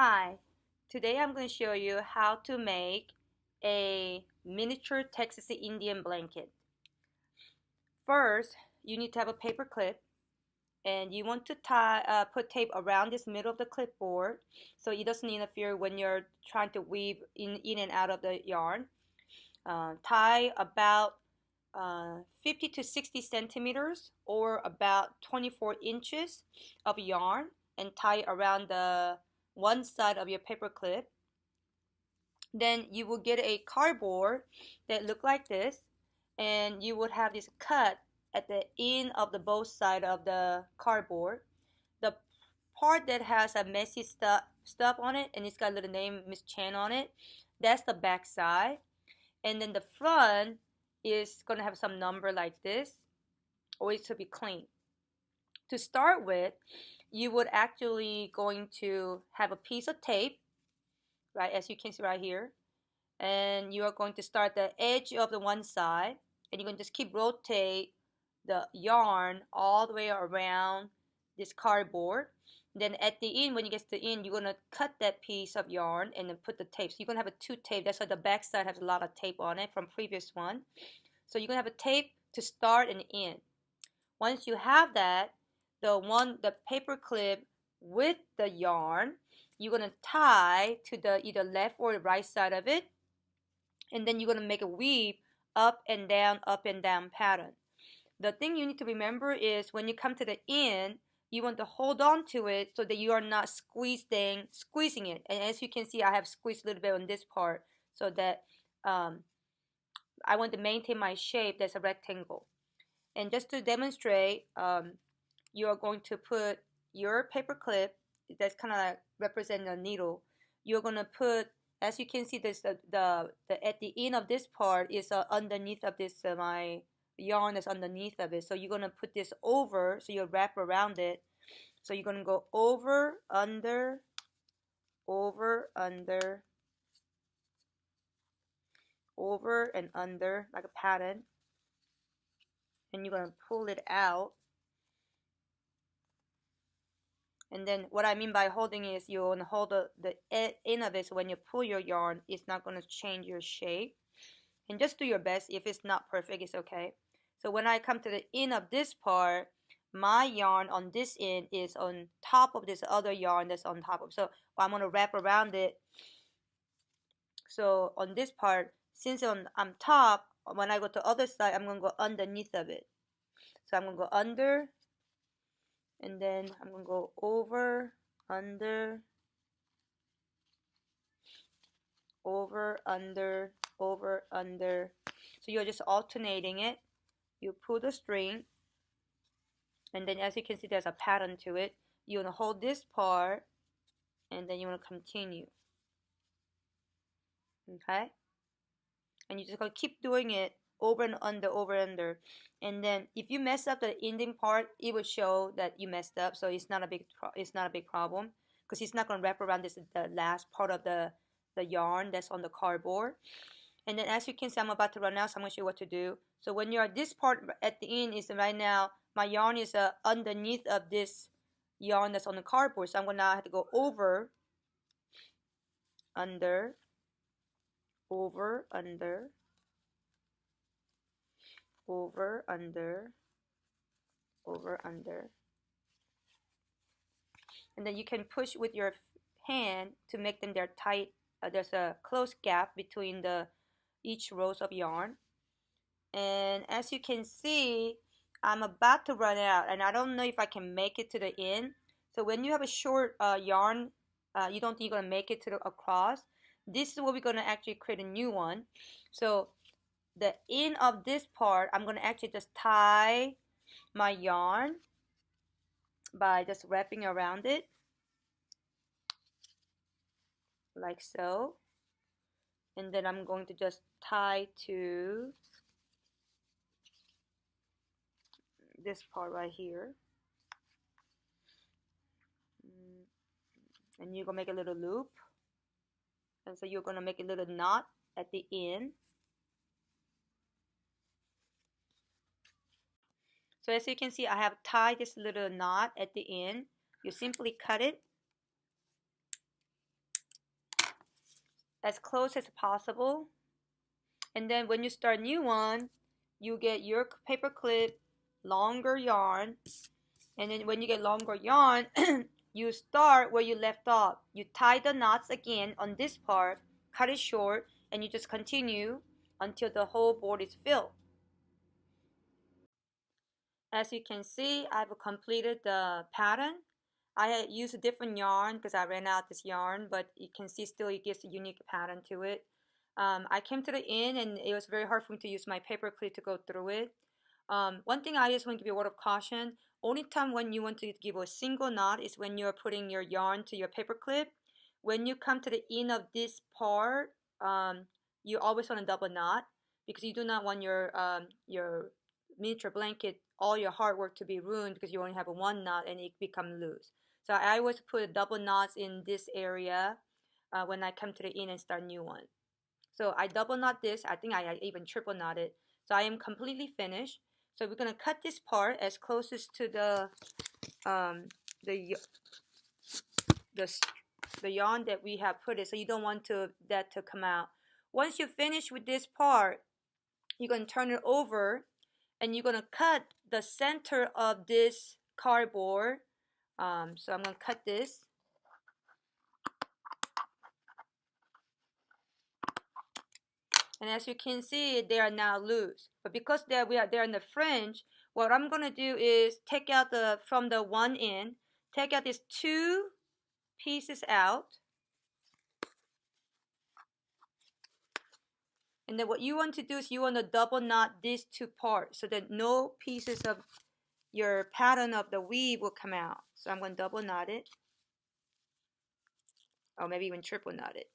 Hi, today I'm going to show you how to make a miniature Texas Indian blanket. First, you need to have a paper clip and you want to put tape around this middle of the clipboard so it doesn't interfere when you're trying to weave in and out of the yarn. Tie about 50 to 60 centimeters or about 24 inches of yarn and tie around the one side of your paper clip. Then you will get a cardboard that look like this, and you would have this cut at the end of the both side of the cardboard. The part that has a messy stuff on it and it's got a little name Miss Chan on it, that's the back side. And then the front is gonna have some number like this, always to be clean. To start with, you would actually going to have a piece of tape, right, as you can see right here, and you are going to start the edge of the one side, and you're going to just keep rotate the yarn all the way around this cardboard. Then at the end, when you get to the end, you're going to cut that piece of yarn and then put the tape. So you're going to have a two tape. That's why the back side has a lot of tape on it from previous one. So you're going to have a tape to start and end. Once you have that, the paper clip with the yarn, you're going to tie to the either left or the right side of it, and then you're going to make a weave up and down pattern. The thing you need to remember is when you come to the end, you want to hold on to it so that you are not squeezing it. And as you can see, I have squeezed a little bit on this part so that I want to maintain my shape that's a rectangle. And just to demonstrate, you are going to put your paper clip that's kind of like represent a needle. You're going to put, as you can see, this the at the end of this part is underneath of this my yarn is underneath of it. So you're going to put this over, so you wrap around it. So you're going to go over, under, over and under like a pattern, and you're going to pull it out. And then what I mean by holding is you're going to hold the end of it, so when you pull your yarn, it's not going to change your shape. And just do your best. If it's not perfect, it's okay. So when I come to the end of this part, my yarn on this end is on top of this other yarn that's on top of. So I'm going to wrap around it. So on this part, since I'm top, when I go to the other side, I'm going to go underneath of it. So I'm going to go under, and then I'm going to go over, under, over, under, over, under. So you're just alternating it. You pull the string, and then as you can see, there's a pattern to it. You want to hold this part, and then you want to continue. Okay? And you're just going to keep doing it over and under, over and under. And then if you mess up the ending part, it will show that you messed up. So it's not a big problem, because it's not going to wrap around the last part of the yarn that's on the cardboard. And then as you can see, I'm about to run out, so I'm going to show you what to do. So when you're at this part at the end, is right now my yarn is underneath of this yarn that's on the cardboard. So I'm going to now have to go over, under, over, under, over, under, over, under. And then you can push with your hand to make them they're tight. There's a close gap between each rows of yarn. And as you can see, I'm about to run out, and I don't know if I can make it to the end. So when you have a short yarn, you don't think you're gonna make it to the across. This is where we're gonna actually create a new one. So the end of this part, I'm gonna actually just tie my yarn by just wrapping around it like so, and then I'm going to just tie to this part right here. And you're gonna make a little loop, and so you're gonna make a little knot at the end. So as you can see, I have tied this little knot at the end. You simply cut it, as close as possible. And then when you start a new one, you get your paper clip, longer yarn, and then when you get longer yarn, you start where you left off. You tie the knots again on this part, cut it short, and you just continue until the whole board is filled. As you can see, I've completed the pattern. I had used a different yarn because I ran out this yarn, but you can see still it gives a unique pattern to it. I came to the end and it was very hard for me to use my paper clip to go through it. One thing I just want to give you a word of caution. Only time when you want to give a single knot is when you're putting your yarn to your paper clip. When you come to the end of this part, you always want a double knot because you do not want your miniature blanket, all your hard work to be ruined because you only have a one knot and it become loose. So I always put double knots in this area when I come to the end and start a new one. So I double knot this. I think I even triple knot it. So I am completely finished. So we're gonna cut this part as closest to the yarn that we have put it. So you don't want that to come out. Once you finish with this part, you're gonna turn it over, and you're gonna cut the center of this cardboard. So I'm gonna cut this. And as you can see, they are now loose. But because they're in the fringe, what I'm gonna do is take out from the one end, take out these two pieces out. And then what you want to do is you want to double knot these two parts so that no pieces of your pattern of the weave will come out. So I'm going to double knot it. Or maybe even triple knot it.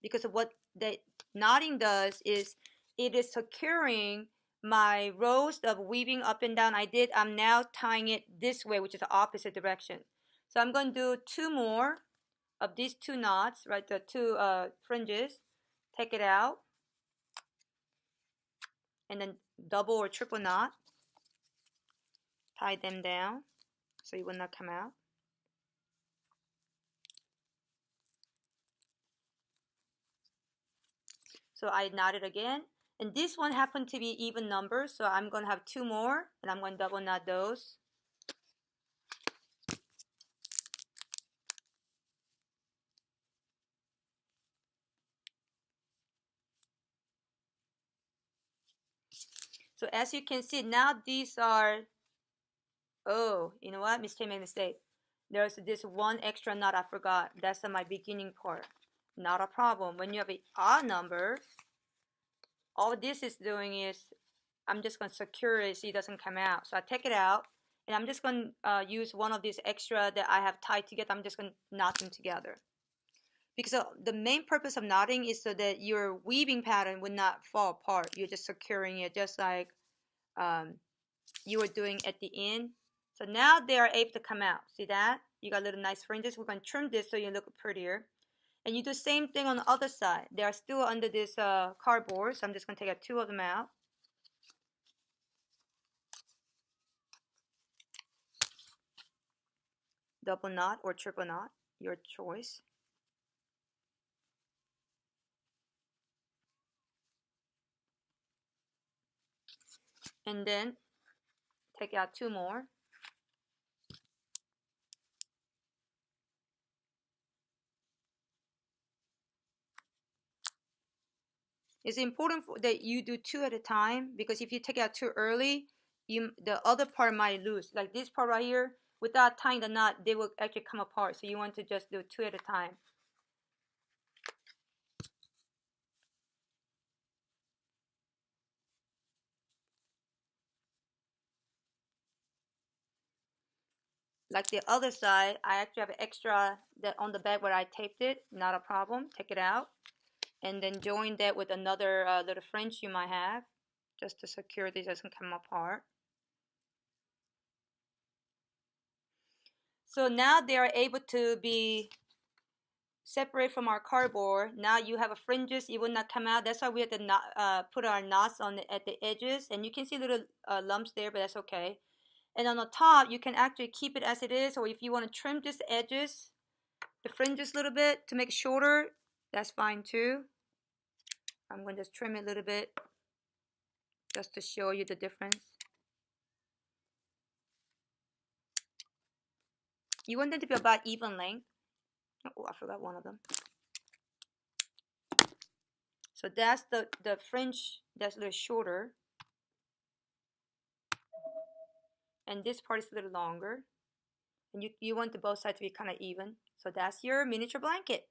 Because of what the knotting does is it is securing my rows of weaving up and down I'm now tying it this way, which is the opposite direction. So I'm going to do two more of these two knots, right, the two fringes. Take it out. And then double or triple knot. Tie them down so it will not come out. So I knot it again. And this one happened to be even numbers, so I'm going to have two more, and I'm going to double knot those. So as you can see, now these are, oh, you know what? Mistake, mistake. There's this one extra knot I forgot. That's my beginning part. Not a problem. When you have an odd number, all this is doing is I'm just going to secure it so it doesn't come out. So I take it out, and I'm just going to use one of these extra that I have tied together. I'm just going to knot them together. Because the main purpose of knotting is so that your weaving pattern would not fall apart. You're just securing it just like you were doing at the end. So now they are able to come out. See that? You got little nice fringes. We're going to trim this so you look prettier. And you do the same thing on the other side. They are still under this cardboard. So I'm just going to take out two of them out. Double knot or triple knot, your choice. And then take out two more. It's important that you do two at a time, because if you take out too early, the other part might lose. Like this part right here, without tying the knot, they will actually come apart. So you want to just do two at a time. Like the other side, I actually have an extra that on the back where I taped it. Not a problem. Take it out. And then join that with another little fringe you might have, just to secure this doesn't come apart. So now they are able to be separate from our cardboard. Now you have a fringes, it will not come out. That's why we have to put our knots on at the edges, and you can see little lumps there, but that's okay. And on the top, you can actually keep it as it is, or if you want to trim just the edges, the fringes a little bit to make it shorter, That's fine too. I'm going to just trim it a little bit just to show you the difference. You want them to be about even length. Oh, I forgot one of them. So that's the fringe that's a little shorter. And this part is a little longer. And you want the both sides to be kind of even. So that's your miniature blanket.